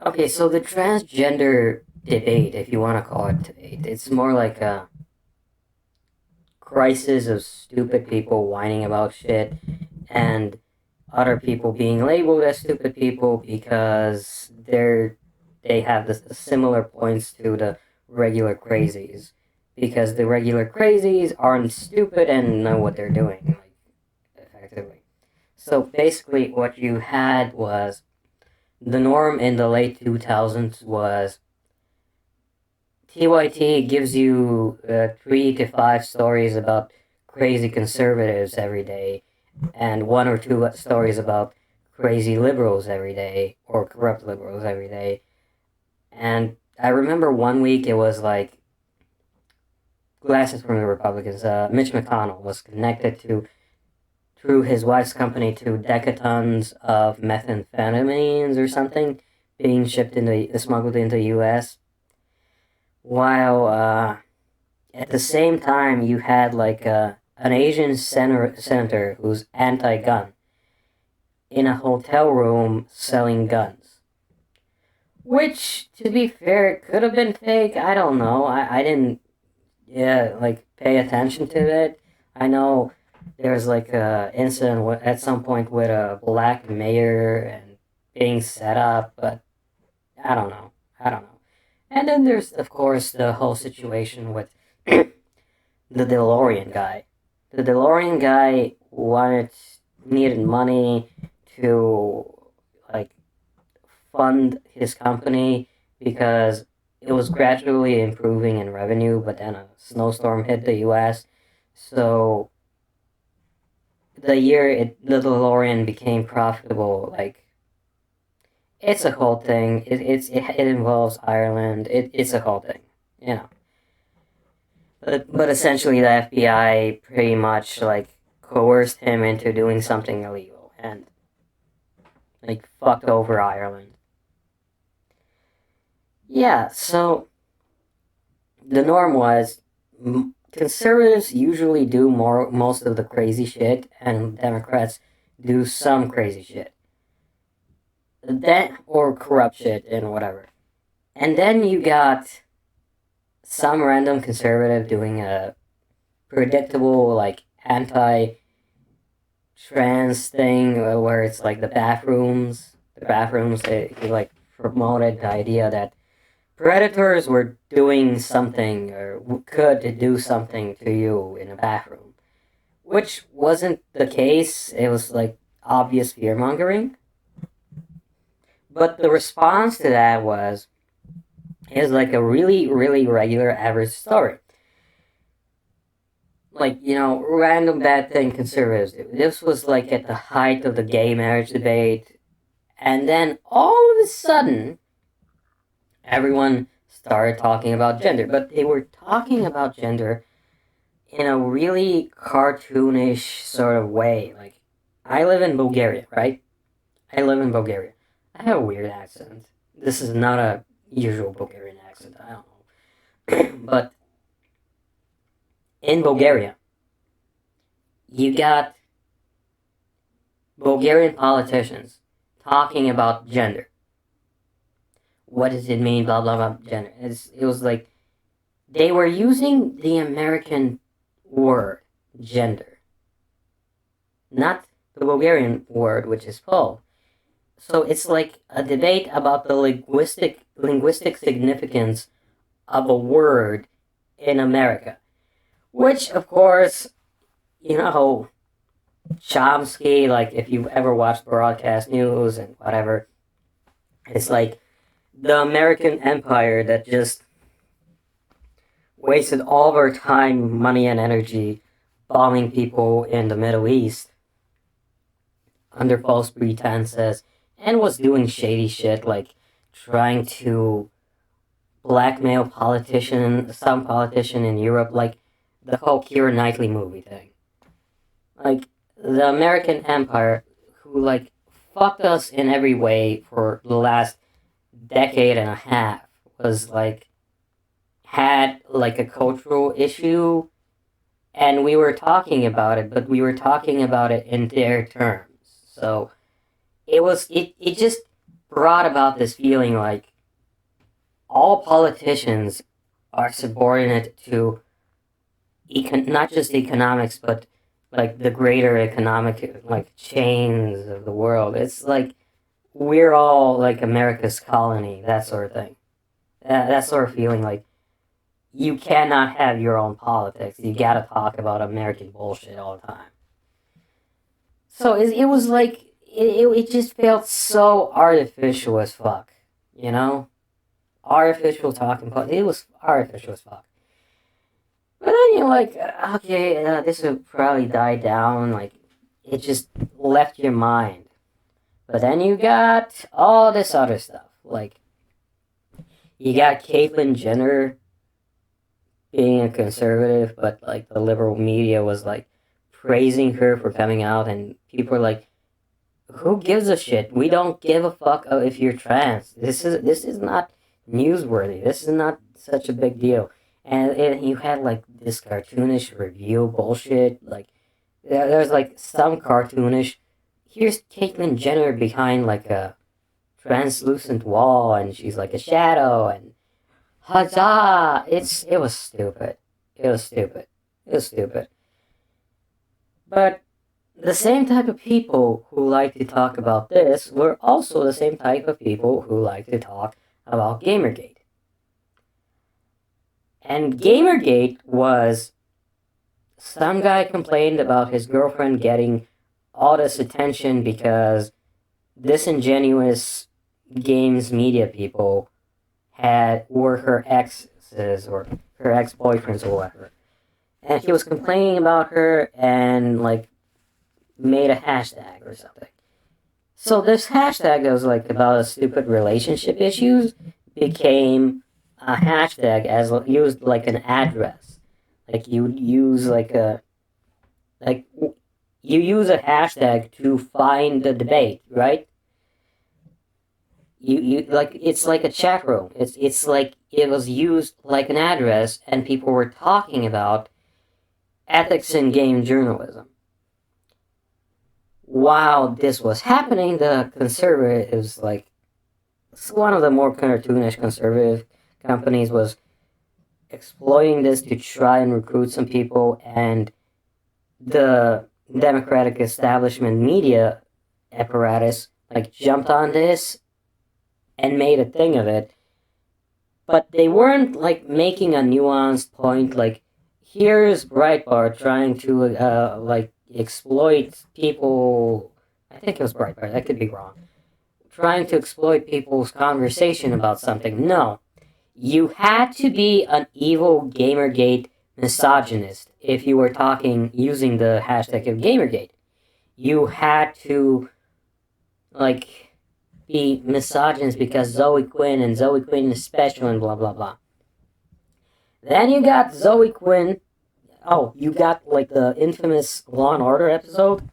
Okay, so the transgender debate, if you want to call it debate, it's more like a crisis of stupid people whining about shit and other people being labeled as stupid people because they have the similar points to the regular crazies. Because the regular crazies aren't stupid and know what they're doing, like, effectively. So basically, what you had was the norm in the late 2000s was TYT gives you 3 to 5 stories about crazy conservatives every day, and 1 or 2 stories about crazy liberals every day, or corrupt liberals every day. And I remember one week it was like glasses from the Republicans. Mitch McConnell was connected to through his wife's company to decatons of methamphetamines or something being smuggled into the U.S. While at the same time you had like an Asian senator who's anti-gun in a hotel room selling guns. Which, to be fair, could have been fake. I don't know. I didn't, yeah, like, pay attention to it. I know there's like a incident at some point with a black mayor and being set up, but I don't know. I don't know. And then there's, of course, the whole situation with the DeLorean guy. The DeLorean guy needed money to, like, fund his company because it was gradually improving in revenue, but then a snowstorm hit the U.S. So the DeLorean became profitable, like, it's a whole thing. It involves Ireland. It's a whole thing, you know. But essentially, the FBI pretty much like coerced him into doing something illegal and like fucked over Ireland. Yeah, so the norm was conservatives usually do most of the crazy shit, and Democrats do some crazy shit, then or corrupt shit and whatever. And then you got some random conservative doing a predictable like anti trans thing where it's like the bathrooms he like promoted the idea that predators were doing something or could do something to you in a bathroom, which wasn't the case. It was like obvious fear mongering. But the response to that is like a really, really regular average story. Like, random bad thing conservatives do. This was like at the height of the gay marriage debate, and then all of a sudden, everyone started talking about gender, but they were talking about gender in a really cartoonish sort of way. Like, I live in Bulgaria, right? I live in Bulgaria. I have a weird accent. This is not a usual Bulgarian accent, I don't know. But in Bulgaria, you got Bulgarian politicians talking about gender. What does it mean, blah, blah, blah, gender? It was like they were using the American word gender, not the Bulgarian word, which is Pol. So it's like a debate about the linguistic significance of a word in America, which, of course, you know, Chomsky, like, if you've ever watched broadcast news and whatever, it's like the American empire that just wasted all their time, money, and energy bombing people in the Middle East under false pretenses and was doing shady shit like trying to blackmail some politician in Europe, like the whole Keira Knightley movie thing. Like, the American empire, who, like, fucked us in every way for the last decade and a half, was like, had like a cultural issue, and we were talking about it, but we were talking about it in their terms. So it just brought about this feeling like all politicians are subordinate to not just economics, but like the greater economic like chains of the world. It's like we're all like America's colony, that sort of thing. That sort of feeling like you cannot have your own politics. You gotta talk about American bullshit all the time. So it was like, it just felt so artificial as fuck, you know? Artificial talking, it was artificial as fuck. But then you're like, okay, this will probably die down, like, it just left your mind. But then you got all this other stuff, like, you got Caitlyn Jenner being a conservative, but, like, the liberal media was, like, praising her for coming out, and people are like, who gives a shit? We don't give a fuck if you're trans. This is not newsworthy. This is not such a big deal. And you had like this cartoonish review bullshit. Like there's like some cartoonish. Here's Caitlyn Jenner behind like a translucent wall, and she's like a shadow. And huzzah! It was stupid. It was stupid. It was stupid. But the same type of people who like to talk about this were also the same type of people who like to talk about Gamergate. And Gamergate was some guy complained about his girlfriend getting all this attention because disingenuous games media people were her exes or her ex-boyfriends or whatever. And he was complaining about her and like made a hashtag or something. So this hashtag that was like about stupid relationship issues became a hashtag as used like an address. Like you use you use a hashtag to find the debate, right? You like it's like a chat room. It's like it was used like an address, and people were talking about ethics in game journalism. While this was happening, the conservatives, like one of the more cartoonish conservative companies, was exploiting this to try and recruit some people, and the Democratic establishment media apparatus like jumped on this and made a thing of it. But they weren't like making a nuanced point like, here's Breitbart trying to like exploit people. I think it was Breitbart, I could be wrong. Trying to exploit people's conversation about something. No. You had to be an evil Gamergate misogynist if you were talking using the hashtag of Gamergate. You had to like be misogynist because Zoe Quinn is special and blah blah blah. Then you got Zoe Quinn. Oh, you got like the infamous Law and Order episode,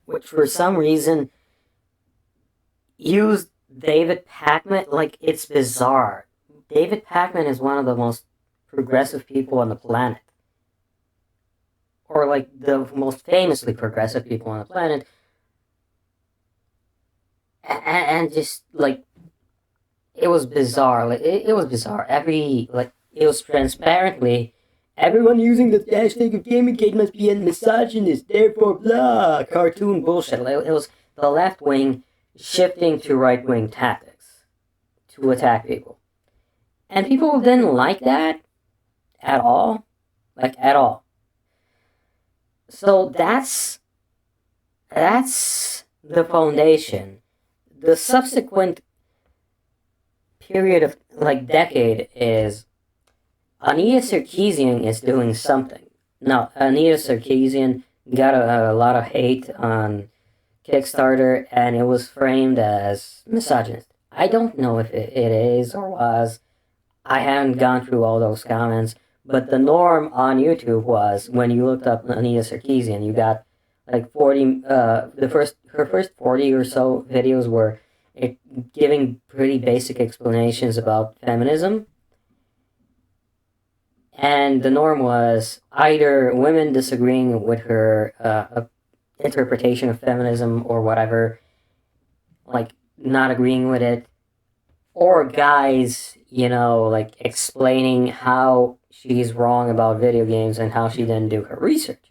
which for some reason used David Pakman. Like, it's bizarre. David Pakman is one of the most progressive people on the planet. Or like the most famously progressive people on the planet. And just like, it was bizarre. Like, it was bizarre. It was transparently, everyone using the hashtag of Gamergate must be a misogynist, therefore blah, cartoon bullshit. It was the left wing shifting to right wing tactics to attack people. And people didn't like that at all. Like, at all. So that's the foundation. The subsequent period of like decade is Anita Sarkeesian is doing something. Now, Anita Sarkeesian got a lot of hate on Kickstarter, and it was framed as misogynist. I don't know if it is or was. I haven't gone through all those comments, but the norm on YouTube was when you looked up Anita Sarkeesian, you got like 40. Her first 40 or so videos were giving pretty basic explanations about feminism. And the norm was either women disagreeing with her interpretation of feminism or whatever, like not agreeing with it, or guys, like explaining how she's wrong about video games and how she didn't do her research.